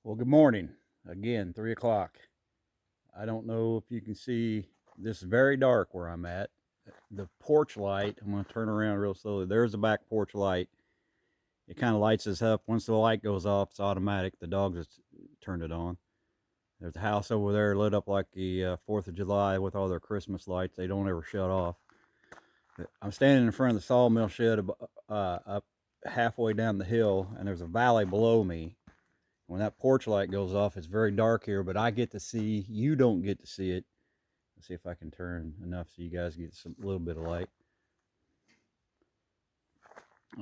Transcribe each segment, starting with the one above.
Well, good morning. Again, 3 o'clock. I don't know if you can see this is very dark where I'm at. The porch light, I'm going to turn around real slowly. There's the back porch light. It kind of lights us up. Once the light goes off, it's automatic. The dogs just turned it on. There's a house over there lit up like the 4th of July with all their Christmas lights. They don't ever shut off. I'm standing in front of the sawmill shed up halfway down the hill, and there's a valley below me. When that porch light goes off, it's very dark here, but I get to see, you don't get to see it. Let's see if I can turn enough so you guys get some little bit of light.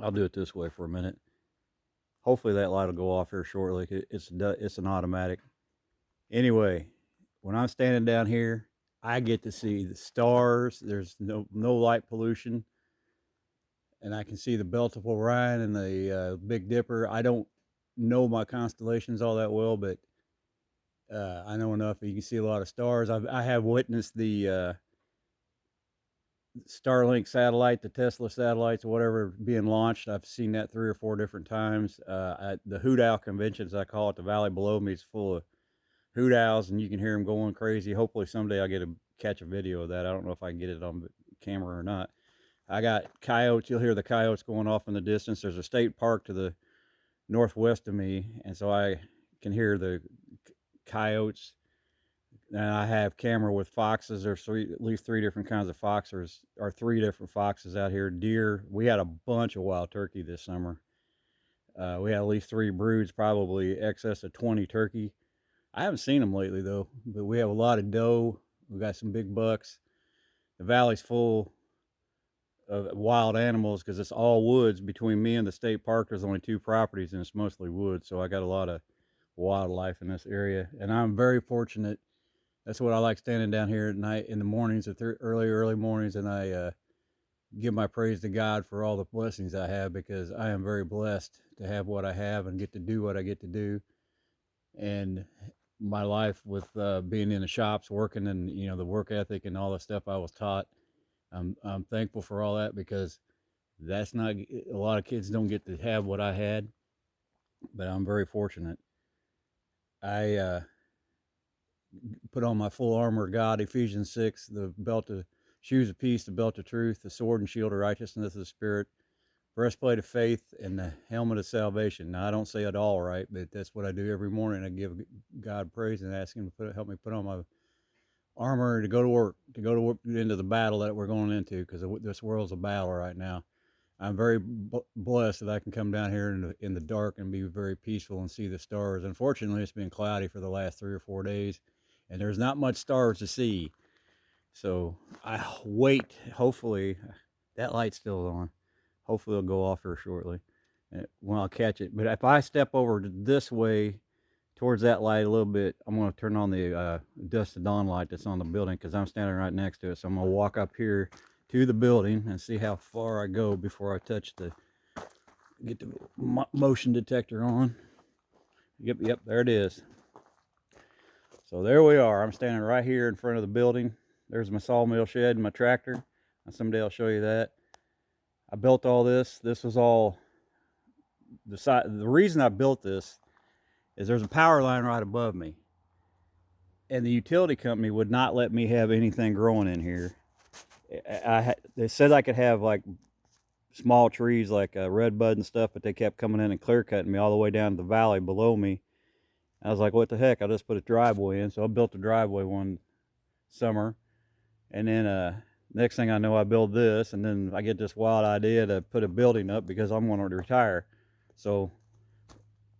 I'll do it this way for a minute. Hopefully that light will go off here shortly. It's an automatic. Anyway, when I'm standing down here, I get to see the stars. There's no light pollution, and I can see the Belt of Orion and the Big Dipper. I don't know my constellations all that well, but I know enough. You can see a lot of stars. I have witnessed the Starlink satellite, the Tesla satellites, whatever being launched. I've seen that 3 or 4 different times. At the hoot owl conventions, I call it, the valley below me is full of hoot owls, and you can hear them going crazy. Hopefully someday I'll get to catch a video of that. I don't know if I can get it on camera or not. I got coyotes. You'll hear the coyotes going off in the distance. There's a state park to the northwest of me, and so I can hear the coyotes. And I have camera with foxes. There's at least 3 different kinds of foxes, or 3 different foxes out here. Deer. We had a bunch of wild turkey this summer. We had at least 3 broods, probably excess of 20 turkey. I haven't seen them lately though, but we have a lot of doe. We got some big bucks. The valley's full of wild animals because it's all woods. Between me and the state park, there's only 2 properties, and it's mostly woods. So I got a lot of wildlife in this area, and I'm very fortunate. That's what I like, standing down here at night in the mornings, at early mornings, and I give my praise to God for all the blessings I have, because I am very blessed to have what I have and get to do what I get to do. And my life with being in the shops, working, and the work ethic and all the stuff I was taught, I'm thankful for all that, because that's not a lot of kids don't get to have what I had, but I'm very fortunate. I put on my full armor of God, Ephesians 6, the belt of shoes of peace, the belt of truth, the sword and shield of righteousness of the Spirit, breastplate of faith, and the helmet of salvation. Now, I don't say it all right, but that's what I do every morning. I give God praise and ask Him to help me put on my armor to go to work, into the battle that we're going into, because this world's a battle right now. I'm very blessed that I can come down here in the dark and be very peaceful and see the stars. Unfortunately, it's been cloudy for the last 3 or 4 days, and there's not much stars to see. So I wait. Hopefully, that light's still on. Hopefully, it'll go off here shortly when I'll catch it. But if I step over this way towards that light a little bit, I'm going to turn on the dusk to dawn light that's on the building, because I'm standing right next to it. So I'm going to walk up here to the building and see how far I go before I get the motion detector on. Yep, there it is. So there we are. I'm standing right here in front of the building. There's my sawmill shed and my tractor. And someday I'll show you that. I built all this. This was all the reason I built this is there's a power line right above me, and the utility company would not let me have anything growing in here. They said I could have like small trees like red bud and stuff, but they kept coming in and clear cutting me all the way down to the valley below me. I was like, what the heck? I'll just put a driveway in. So I built a driveway one summer, and then next thing I know, I build this, and then I get this wild idea to put a building up because I'm going to retire. So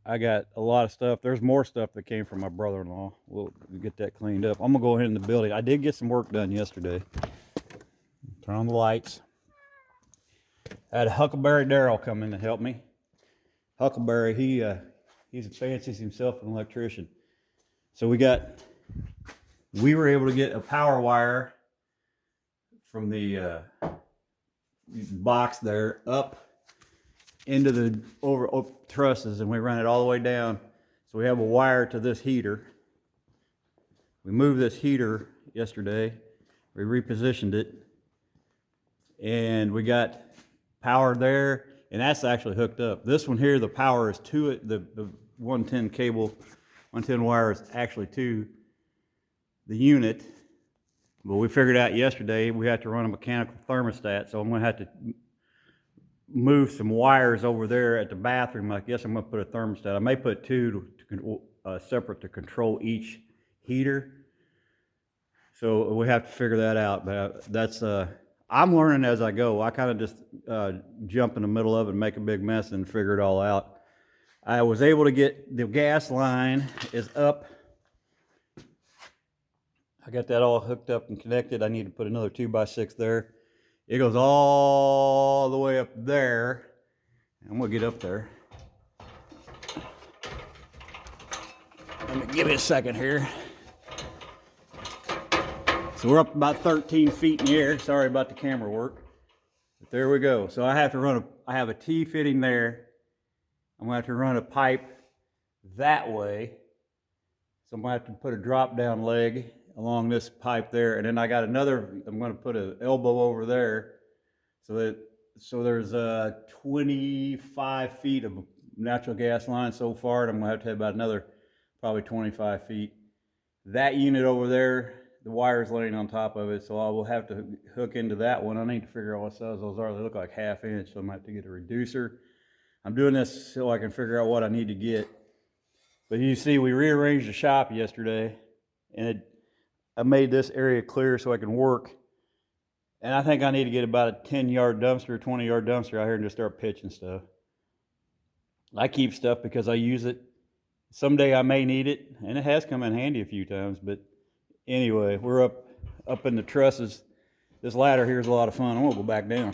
I got a lot of stuff. There's more stuff that came from my brother-in-law. We'll get that cleaned up. I'm gonna go ahead in the building. I did get some work done yesterday. Turn on the lights. I had Huckleberry Darrell come in to help me. Huckleberry, he fancies himself an electrician. So we were able to get a power wire from the box there up into the over trusses, and we ran it all the way down. So we have a wire to this heater. We moved this heater yesterday. We repositioned it, and we got power there, and that's actually hooked up. This one here, the power is to it. The 110 cable 110 wires actually to the unit. But we figured out yesterday we have to run a mechanical thermostat, so I'm going to have to move some wires over there at the bathroom. I guess I'm going to put a thermostat. I may put two separate to control each heater. So we have to figure that out. But that's I'm learning as I go. I kind of just jump in the middle of it and make a big mess and figure it all out. I was able to get the gas line is up. I got that all hooked up and connected. I need to put another 2x6 there. It goes all the way up there. I'm gonna get up there. Give me a second here. So we're up about 13 feet in the air. Sorry about the camera work. But there we go. So I have to run I have a T fitting there. I'm gonna have to run a pipe that way. So I'm gonna have to put a drop down leg along this pipe there. And then I got another, I'm gonna put an elbow over there. So there's 25 feet of natural gas line so far. And I'm gonna have to have about another probably 25 feet. That unit over there, the wire's laying on top of it, so I will have to hook into that one. I need to figure out what size those are. They look like 1/2 inch, so I might have to get a reducer. I'm doing this so I can figure out what I need to get. But you see, we rearranged the shop yesterday, and I made this area clear so I can work. And I think I need to get about a 10-yard dumpster, 20-yard dumpster out here and just start pitching stuff. I keep stuff because I use it. Someday I may need it, and it has come in handy a few times. But anyway, we're up in the trusses. This ladder here is a lot of fun. I'm gonna go back down.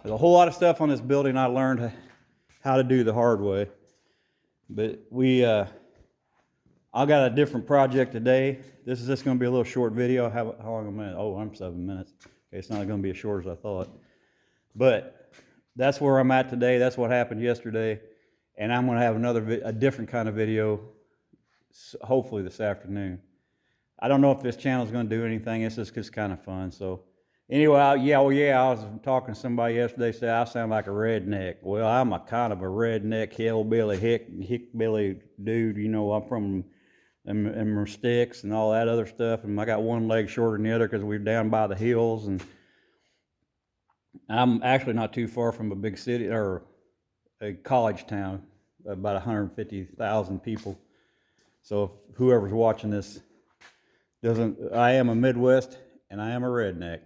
There's a whole lot of stuff on this building I learned how to do the hard way. But I got a different project today. This is just going to be a little short video. How long am I? Oh, I'm 7 minutes. Okay, it's not going to be as short as I thought. But that's where I'm at today. That's what happened yesterday. And I'm going to have a different kind of video, hopefully this afternoon. I don't know if this channel is going to do anything. It's just kind of fun. So anyway, I was talking to somebody yesterday, said I sound like a redneck. Well, I'm a kind of a redneck, hillbilly, hickbilly dude. You know, I'm from them sticks and all that other stuff. And I got one leg shorter than the other because we're down by the hills. And I'm actually not too far from a big city or a college town, about 150,000 people. So if whoever's watching this I am a Midwest and I am a redneck.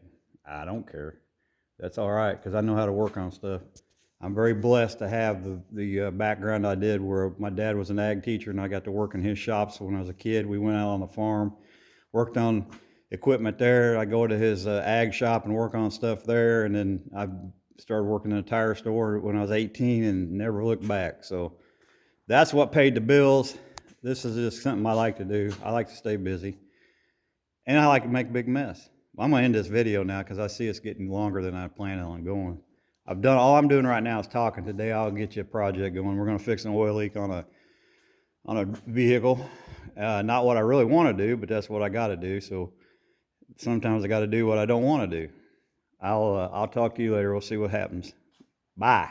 I don't care. That's all right, because I know how to work on stuff. I'm very blessed to have the background I did, where my dad was an ag teacher and I got to work in his shop. So when I was a kid, we went out on the farm, worked on equipment there. I go to his ag shop and work on stuff there. And then I started working in a tire store when I was 18 and never looked back. So that's what paid the bills. This is just something I like to do. I like to stay busy. And I like to make a big mess. I'm going to end this video now because I see it's getting longer than I planned on going. All I'm doing right now is talking. Today I'll get you a project going. We're going to fix an oil leak on a vehicle. Not what I really want to do, but that's what I got to do. So sometimes I got to do what I don't want to do. I'll talk to you later. We'll see what happens. Bye.